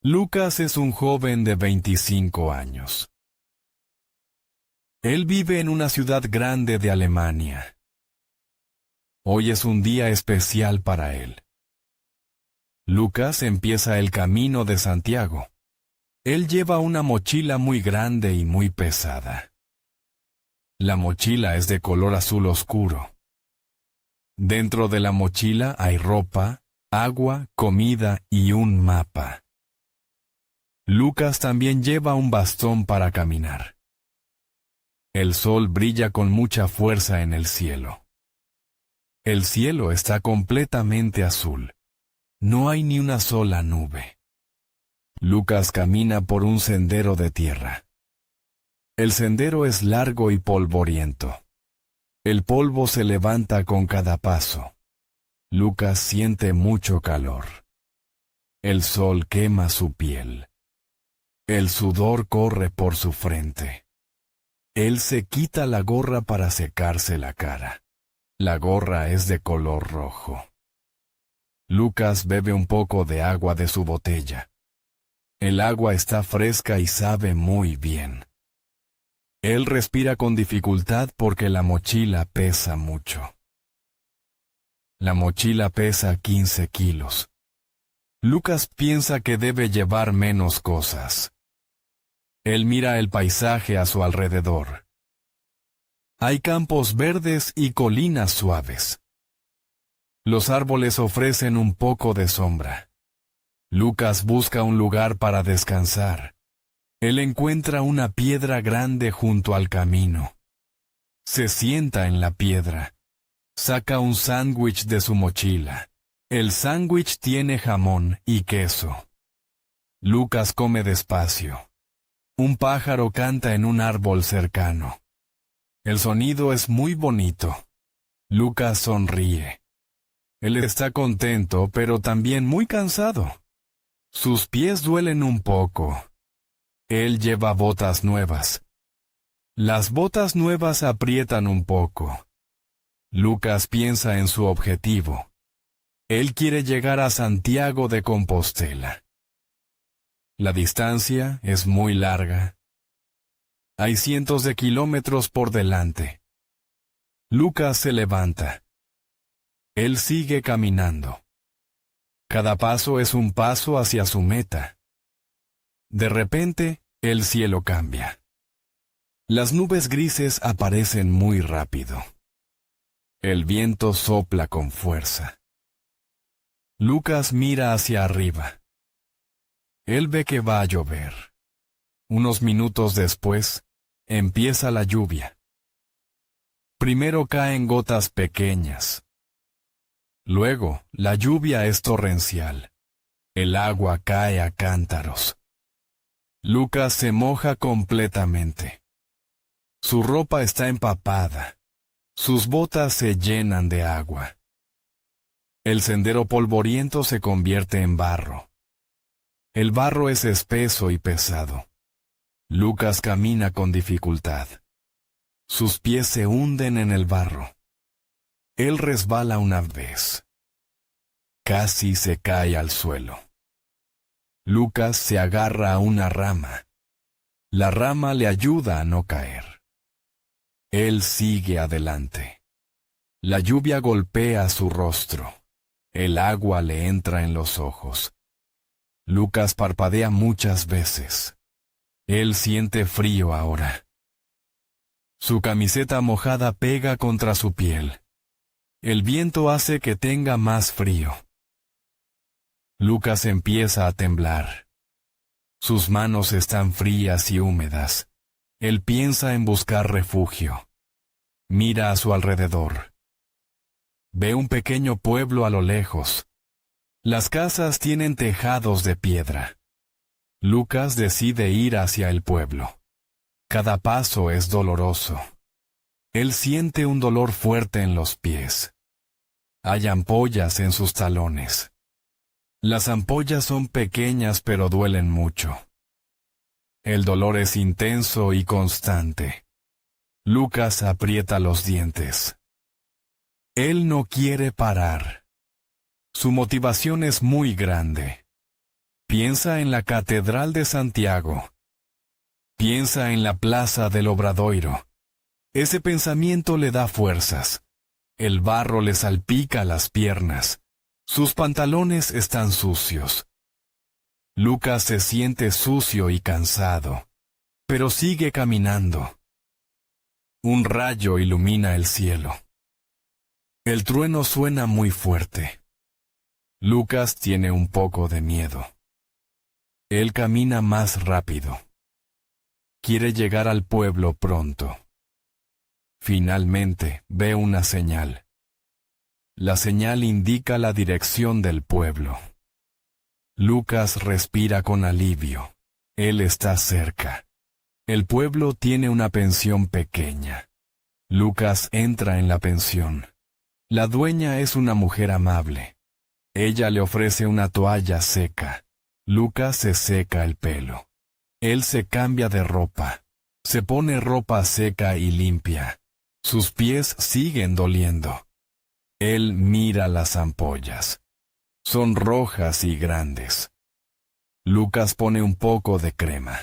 Lucas es un joven de 25 años. Él vive en una ciudad grande de Alemania. Hoy es un día especial para él. Lucas empieza el camino de Santiago. Él lleva una mochila muy grande y muy pesada. La mochila es de color azul oscuro. Dentro de la mochila hay ropa, agua, comida y un mapa. Lucas también lleva un bastón para caminar. El sol brilla con mucha fuerza en el cielo. El cielo está completamente azul. No hay ni una sola nube. Lucas camina por un sendero de tierra. El sendero es largo y polvoriento. El polvo se levanta con cada paso. Lucas siente mucho calor. El sol quema su piel. El sudor corre por su frente. Él se quita la gorra para secarse la cara. La gorra es de color rojo. Lucas bebe un poco de agua de su botella. El agua está fresca y sabe muy bien. Él respira con dificultad porque la mochila pesa mucho. La mochila pesa 15 kilos. Lucas piensa que debe llevar menos cosas. Él mira el paisaje a su alrededor. Hay campos verdes y colinas suaves. Los árboles ofrecen un poco de sombra. Lucas busca un lugar para descansar. Él encuentra una piedra grande junto al camino. Se sienta en la piedra. Saca un sándwich de su mochila. El sándwich tiene jamón y queso. Lucas come despacio. Un pájaro canta en un árbol cercano. El sonido es muy bonito. Lucas sonríe. Él está contento, pero también muy cansado. Sus pies duelen un poco. Él lleva botas nuevas. Las botas nuevas aprietan un poco. Lucas piensa en su objetivo. Él quiere llegar a Santiago de Compostela. La distancia es muy larga. Hay cientos de kilómetros por delante. Lucas se levanta. Él sigue caminando. Cada paso es un paso hacia su meta. De repente, el cielo cambia. Las nubes grises aparecen muy rápido. El viento sopla con fuerza. Lucas mira hacia arriba. Él ve que va a llover. Unos minutos después, empieza la lluvia. Primero caen gotas pequeñas. Luego, la lluvia es torrencial. El agua cae a cántaros. Lucas se moja completamente. Su ropa está empapada. Sus botas se llenan de agua. El sendero polvoriento se convierte en barro. El barro es espeso y pesado. Lucas camina con dificultad. Sus pies se hunden en el barro. Él resbala una vez. Casi se cae al suelo. Lucas se agarra a una rama. La rama le ayuda a no caer. Él sigue adelante. La lluvia golpea su rostro. El agua le entra en los ojos. Lucas parpadea muchas veces. Él siente frío ahora. Su camiseta mojada pega contra su piel. El viento hace que tenga más frío. Lucas empieza a temblar. Sus manos están frías y húmedas. Él piensa en buscar refugio. Mira a su alrededor. Ve un pequeño pueblo a lo lejos. Las casas tienen tejados de piedra. Lucas decide ir hacia el pueblo. Cada paso es doloroso. Él siente un dolor fuerte en los pies. Hay ampollas en sus talones. Las ampollas son pequeñas pero duelen mucho. El dolor es intenso y constante. Lucas aprieta los dientes. Él no quiere parar. Su motivación es muy grande. Piensa en la Catedral de Santiago. Piensa en la Plaza del Obradoiro. Ese pensamiento le da fuerzas. El barro le salpica las piernas. Sus pantalones están sucios. Lucas se siente sucio y cansado, pero sigue caminando. Un rayo ilumina el cielo. El trueno suena muy fuerte. Lucas tiene un poco de miedo. Él camina más rápido. Quiere llegar al pueblo pronto. Finalmente ve una señal. La señal indica la dirección del pueblo. Lucas respira con alivio. Él está cerca. El pueblo tiene una pensión pequeña. Lucas entra en la pensión. La dueña es una mujer amable. Ella le ofrece una toalla seca. Lucas se seca el pelo. Él se cambia de ropa. Se pone ropa seca y limpia. Sus pies siguen doliendo. Él mira las ampollas. Son rojas y grandes. Lucas pone un poco de crema.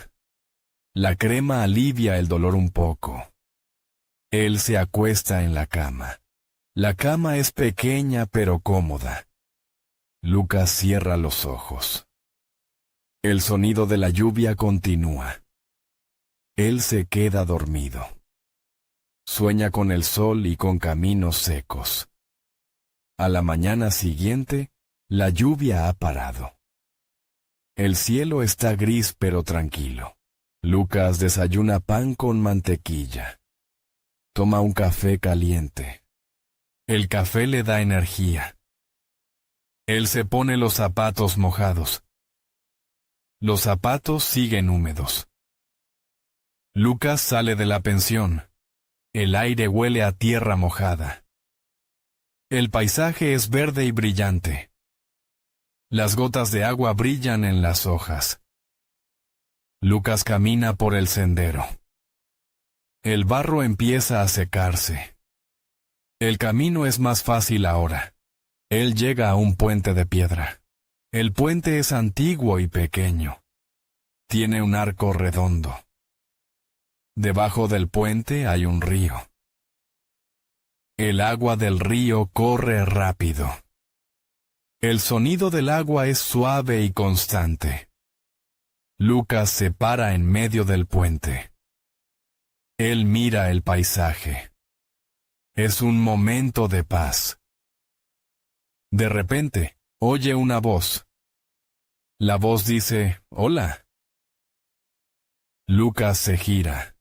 La crema alivia el dolor un poco. Él se acuesta en la cama. La cama es pequeña pero cómoda. Lucas cierra los ojos. El sonido de la lluvia continúa. Él se queda dormido. Sueña con el sol y con caminos secos. A la mañana siguiente, la lluvia ha parado. El cielo está gris pero tranquilo. Lucas desayuna pan con mantequilla. Toma un café caliente. El café le da energía. Él se pone los zapatos mojados. Los zapatos siguen húmedos. Lucas sale de la pensión. El aire huele a tierra mojada. El paisaje es verde y brillante. Las gotas de agua brillan en las hojas. Lucas camina por el sendero. El barro empieza a secarse. El camino es más fácil ahora. Él llega a un puente de piedra. El puente es antiguo y pequeño. Tiene un arco redondo. Debajo del puente hay un río. El agua del río corre rápido. El sonido del agua es suave y constante. Lucas se para en medio del puente. Él mira el paisaje. Es un momento de paz. De repente, oye una voz. La voz dice, «Hola». Lucas se gira.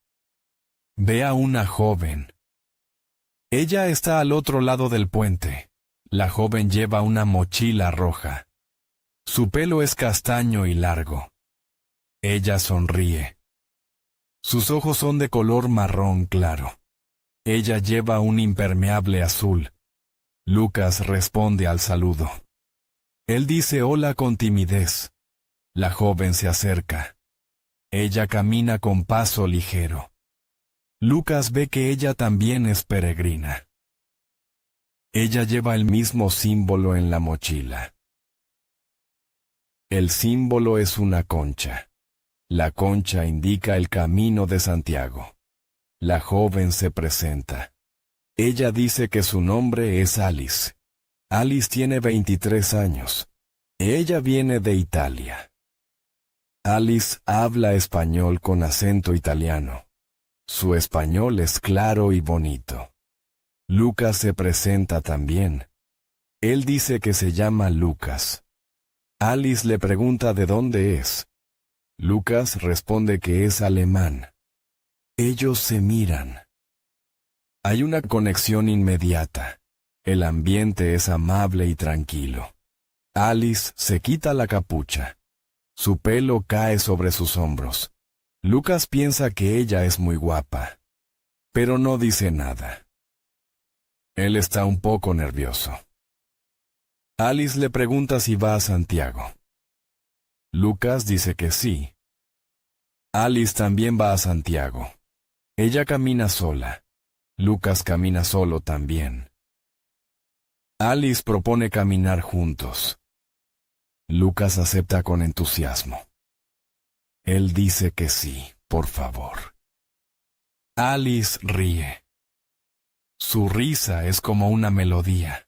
Ve a una joven. Ella está al otro lado del puente. La joven lleva una mochila roja. Su pelo es castaño y largo. Ella sonríe. Sus ojos son de color marrón claro. Ella lleva un impermeable azul. Lucas responde al saludo. Él dice hola con timidez. La joven se acerca. Ella camina con paso ligero. Lucas ve que ella también es peregrina. Ella lleva el mismo símbolo en la mochila. El símbolo es una concha. La concha indica el camino de Santiago. La joven se presenta. Ella dice que su nombre es Alice. Alice tiene 23 años. Ella viene de Italia. Alice habla español con acento italiano. Su español es claro y bonito. Lucas se presenta también. Él dice que se llama Lucas. Alice le pregunta de dónde es. Lucas responde que es alemán. Ellos se miran. Hay una conexión inmediata. El ambiente es amable y tranquilo. Alice se quita la capucha. Su pelo cae sobre sus hombros. Lucas piensa que ella es muy guapa, pero no dice nada. Él está un poco nervioso. Alice le pregunta si va a Santiago. Lucas dice que sí. Alice también va a Santiago. Ella camina sola. Lucas camina solo también. Alice propone caminar juntos. Lucas acepta con entusiasmo. Él dice que sí, por favor. Alice ríe. Su risa es como una melodía.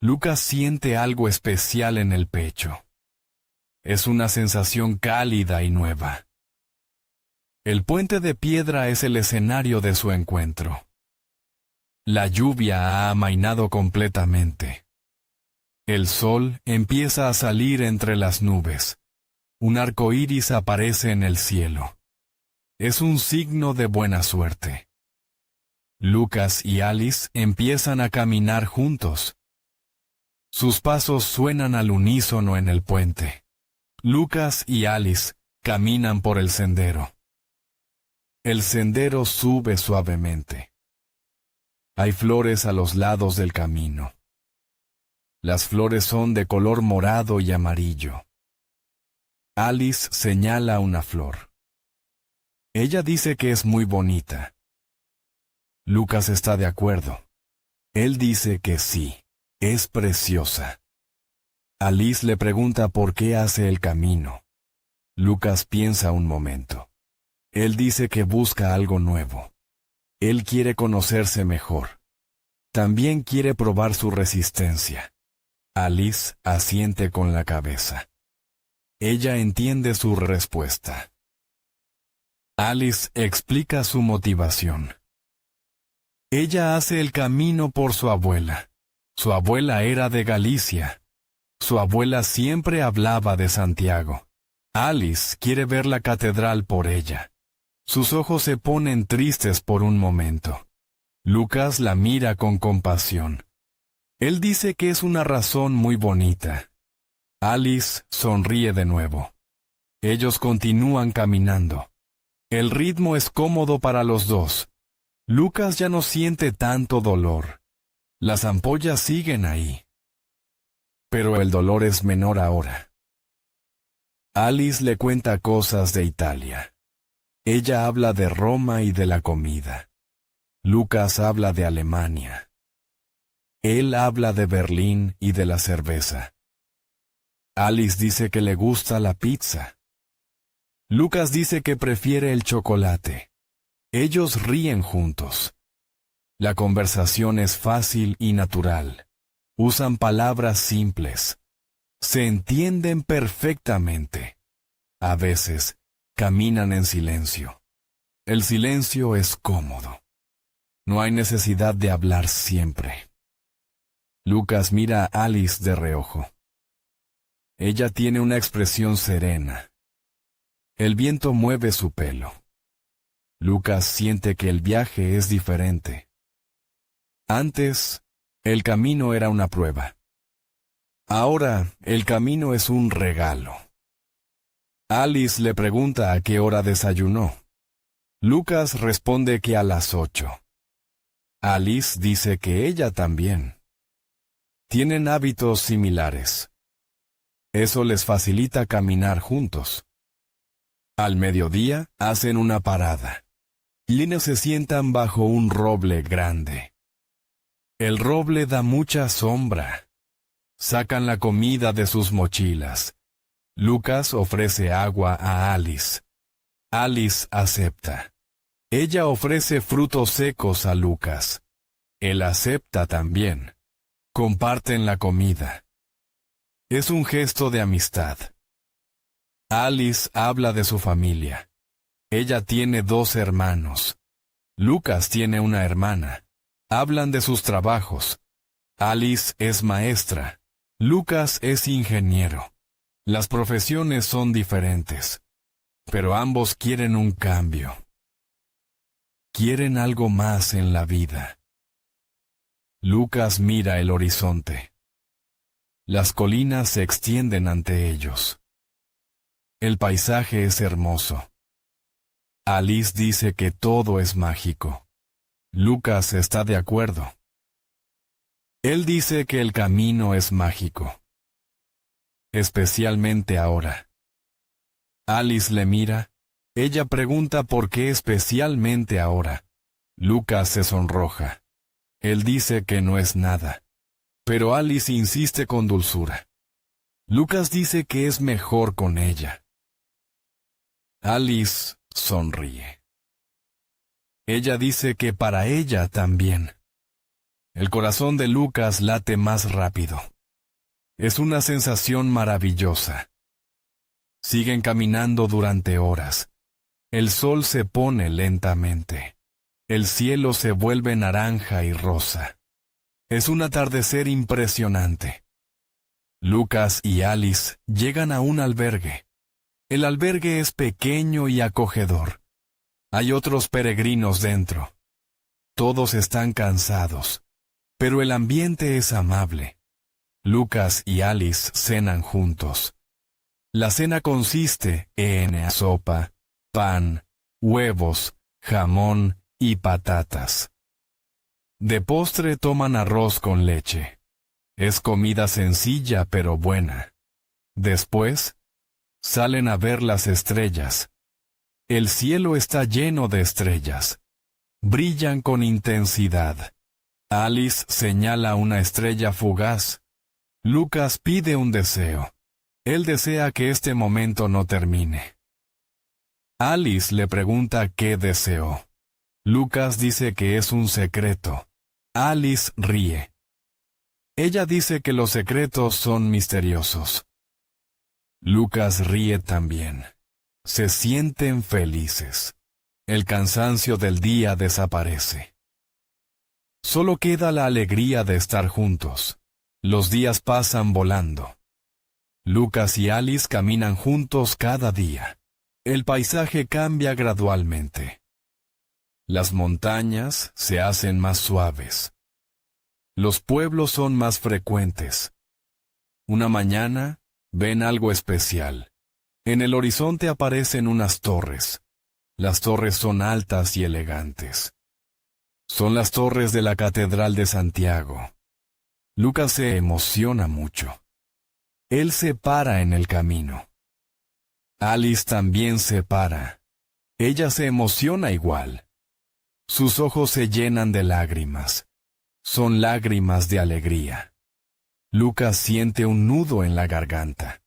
Lucas siente algo especial en el pecho. Es una sensación cálida y nueva. El puente de piedra es el escenario de su encuentro. La lluvia ha amainado completamente. El sol empieza a salir entre las nubes. Un arco iris aparece en el cielo. Es un signo de buena suerte. Lucas y Alice empiezan a caminar juntos. Sus pasos suenan al unísono en el puente. Lucas y Alice caminan por el sendero. El sendero sube suavemente. Hay flores a los lados del camino. Las flores son de color morado y amarillo. Alice señala una flor. Ella dice que es muy bonita. Lucas está de acuerdo. Él dice que sí, es preciosa. Alice le pregunta por qué hace el camino. Lucas piensa un momento. Él dice que busca algo nuevo. Él quiere conocerse mejor. También quiere probar su resistencia. Alice asiente con la cabeza. Ella entiende su respuesta. Alice explica su motivación. Ella hace el camino por su abuela. Su abuela era de Galicia. Su abuela siempre hablaba de Santiago. Alice quiere ver la catedral por ella. Sus ojos se ponen tristes por un momento. Lucas la mira con compasión. Él dice que es una razón muy bonita. Alice sonríe de nuevo. Ellos continúan caminando. El ritmo es cómodo para los dos. Lucas ya no siente tanto dolor. Las ampollas siguen ahí. Pero el dolor es menor ahora. Alice le cuenta cosas de Italia. Ella habla de Roma y de la comida. Lucas habla de Alemania. Él habla de Berlín y de la cerveza. Alice dice que le gusta la pizza. Lucas dice que prefiere el chocolate. Ellos ríen juntos. La conversación es fácil y natural. Usan palabras simples. Se entienden perfectamente. A veces, caminan en silencio. El silencio es cómodo. No hay necesidad de hablar siempre. Lucas mira a Alice de reojo. Ella tiene una expresión serena. El viento mueve su pelo. Lucas siente que el viaje es diferente. Antes, el camino era una prueba. Ahora, el camino es un regalo. Alice le pregunta a qué hora desayunó. Lucas responde que a las 8. Alice dice que ella también. Tienen hábitos similares. Eso les facilita caminar juntos. Al mediodía, hacen una parada. Líneas se sientan bajo un roble grande. El roble da mucha sombra. Sacan la comida de sus mochilas. Lucas ofrece agua a Alice. Alice acepta. Ella ofrece frutos secos a Lucas. Él acepta también. Comparten la comida. Es un gesto de amistad. Alice habla de su familia. Ella tiene 2 hermanos. Lucas tiene una hermana. Hablan de sus trabajos. Alice es maestra. Lucas es ingeniero. Las profesiones son diferentes. Pero ambos quieren un cambio. Quieren algo más en la vida. Lucas mira el horizonte. Las colinas se extienden ante ellos. El paisaje es hermoso. Alice dice que todo es mágico. Lucas está de acuerdo. Él dice que el camino es mágico. Especialmente ahora. Alice le mira. Ella pregunta por qué especialmente ahora. Lucas se sonroja. Él dice que no es nada. Pero Alice insiste con dulzura. Lucas dice que es mejor con ella. Alice sonríe. Ella dice que para ella también. El corazón de Lucas late más rápido. Es una sensación maravillosa. Siguen caminando durante horas. El sol se pone lentamente. El cielo se vuelve naranja y rosa. Es un atardecer impresionante. Lucas y Alice llegan a un albergue. El albergue es pequeño y acogedor. Hay otros peregrinos dentro. Todos están cansados, pero el ambiente es amable. Lucas y Alice cenan juntos. La cena consiste en sopa, pan, huevos, jamón y patatas. De postre toman arroz con leche. Es comida sencilla pero buena. Después, salen a ver las estrellas. El cielo está lleno de estrellas. Brillan con intensidad. Alice señala una estrella fugaz. Lucas pide un deseo. Él desea que este momento no termine. Alice le pregunta qué deseó. Lucas dice que es un secreto. Alice ríe. Ella dice que los secretos son misteriosos. Lucas ríe también. Se sienten felices. El cansancio del día desaparece. Solo queda la alegría de estar juntos. Los días pasan volando. Lucas y Alice caminan juntos cada día. El paisaje cambia gradualmente. Las montañas se hacen más suaves. Los pueblos son más frecuentes. Una mañana, ven algo especial. En el horizonte aparecen unas torres. Las torres son altas y elegantes. Son las torres de la Catedral de Santiago. Lucas se emociona mucho. Él se para en el camino. Alice también se para. Ella se emociona igual. Sus ojos se llenan de lágrimas. Son lágrimas de alegría. Lucas siente un nudo en la garganta.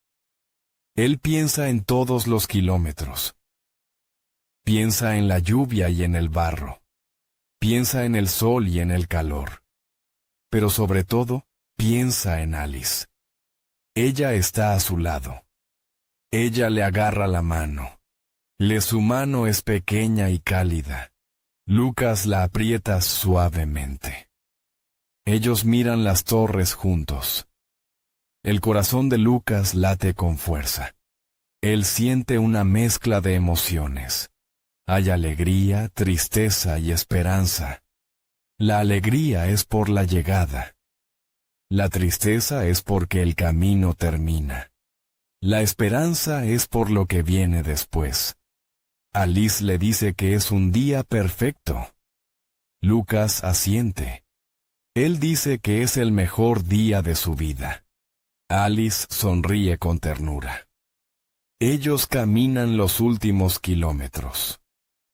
Él piensa en todos los kilómetros. Piensa en la lluvia y en el barro. Piensa en el sol y en el calor. Pero sobre todo, piensa en Alice. Ella está a su lado. Ella le agarra la mano. Su mano es pequeña y cálida. Lucas la aprieta suavemente. Ellos miran las torres juntos. El corazón de Lucas late con fuerza. Él siente una mezcla de emociones. Hay alegría, tristeza y esperanza. La alegría es por la llegada. La tristeza es porque el camino termina. La esperanza es por lo que viene después. Alice le dice que es un día perfecto. Lucas asiente. Él dice que es el mejor día de su vida. Alice sonríe con ternura. Ellos caminan los últimos kilómetros.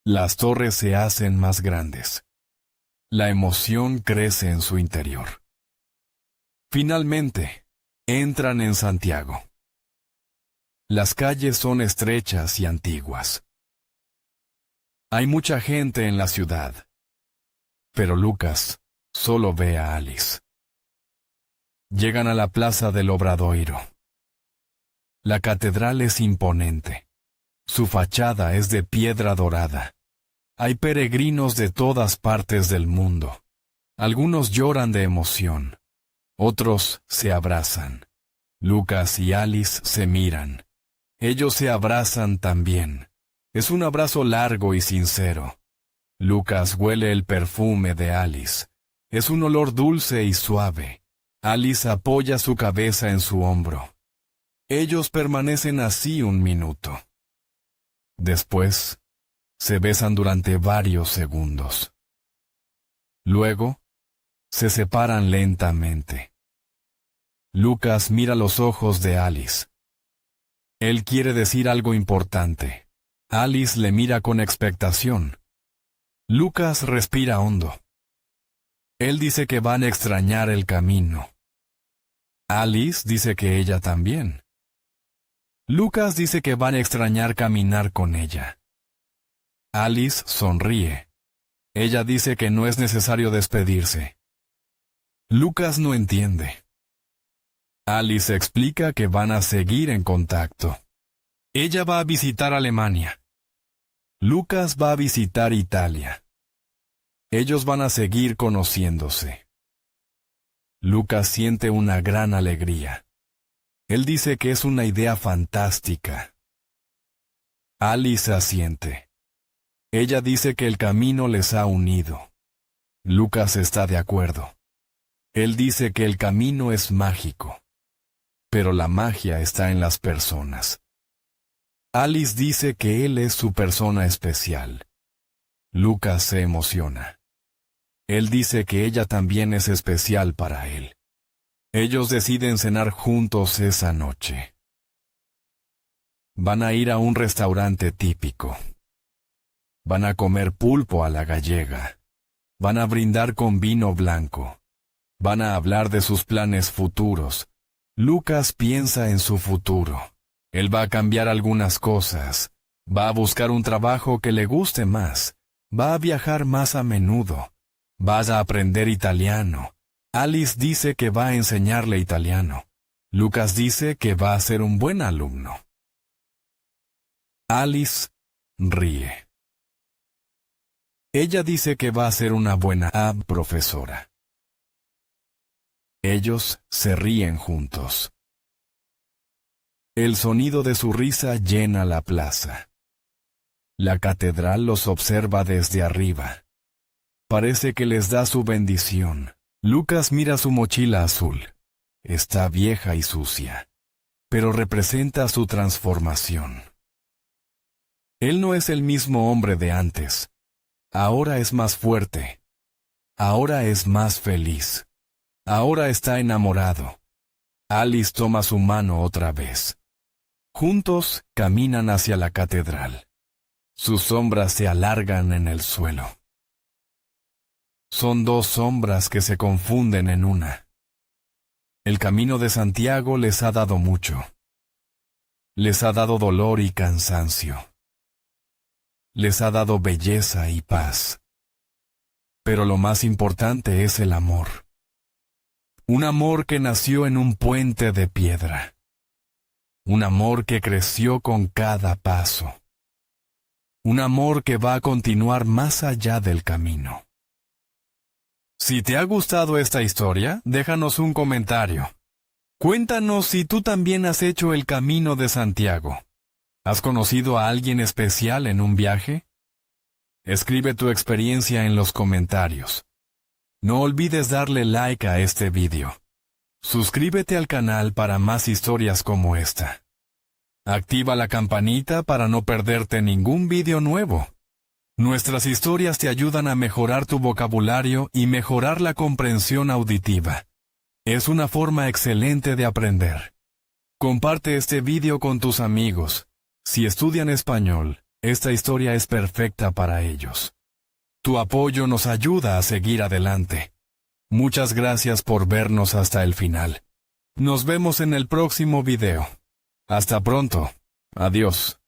Las torres se hacen más grandes. La emoción crece en su interior. Finalmente, entran en Santiago. Las calles son estrechas y antiguas. Hay mucha gente en la ciudad. Pero Lucas solo ve a Alice. Llegan a la plaza del Obradoiro. La catedral es imponente. Su fachada es de piedra dorada. Hay peregrinos de todas partes del mundo. Algunos lloran de emoción. Otros se abrazan. Lucas y Alice se miran. Ellos se abrazan también. Es un abrazo largo y sincero. Lucas huele el perfume de Alice. Es un olor dulce y suave. Alice apoya su cabeza en su hombro. Ellos permanecen así un minuto. Después, se besan durante varios segundos. Luego, se separan lentamente. Lucas mira los ojos de Alice. Él quiere decir algo importante. Alice le mira con expectación. Lucas respira hondo. Él dice que van a extrañar el camino. Alice dice que ella también. Lucas dice que van a extrañar caminar con ella. Alice sonríe. Ella dice que no es necesario despedirse. Lucas no entiende. Alice explica que van a seguir en contacto. Ella va a visitar Alemania. Lucas va a visitar Italia. Ellos van a seguir conociéndose. Lucas siente una gran alegría. Él dice que es una idea fantástica. Alice asiente. Ella dice que el camino les ha unido. Lucas está de acuerdo. Él dice que el camino es mágico. Pero la magia está en las personas. Alice dice que él es su persona especial. Lucas se emociona. Él dice que ella también es especial para él. Ellos deciden cenar juntos esa noche. Van a ir a un restaurante típico. Van a comer pulpo a la gallega. Van a brindar con vino blanco. Van a hablar de sus planes futuros. Lucas piensa en su futuro. Él va a cambiar algunas cosas. Va a buscar un trabajo que le guste más. Va a viajar más a menudo. Vas a aprender italiano. Alice dice que va a enseñarle italiano. Lucas dice que va a ser un buen alumno. Alice ríe. Ella dice que va a ser una buena profesora. Ellos se ríen juntos. El sonido de su risa llena la plaza. La catedral los observa desde arriba. Parece que les da su bendición. Lucas mira su mochila azul. Está vieja y sucia, pero representa su transformación. Él no es el mismo hombre de antes. Ahora es más fuerte. Ahora es más feliz. Ahora está enamorado. Alice toma su mano otra vez. Juntos caminan hacia la catedral. Sus sombras se alargan en el suelo. Son dos sombras que se confunden en una. El camino de Santiago les ha dado mucho. Les ha dado dolor y cansancio. Les ha dado belleza y paz. Pero lo más importante es el amor. Un amor que nació en un puente de piedra. Un amor que creció con cada paso. Un amor que va a continuar más allá del camino. Si te ha gustado esta historia, déjanos un comentario. Cuéntanos si tú también has hecho el Camino de Santiago. ¿Has conocido a alguien especial en un viaje? Escribe tu experiencia en los comentarios. No olvides darle like a este vídeo. Suscríbete al canal para más historias como esta. Activa la campanita para no perderte ningún vídeo nuevo. Nuestras historias te ayudan a mejorar tu vocabulario y mejorar la comprensión auditiva. Es una forma excelente de aprender. Comparte este vídeo con tus amigos. Si estudian español, esta historia es perfecta para ellos. Tu apoyo nos ayuda a seguir adelante. Muchas gracias por vernos hasta el final. Nos vemos en el próximo video. Hasta pronto. Adiós.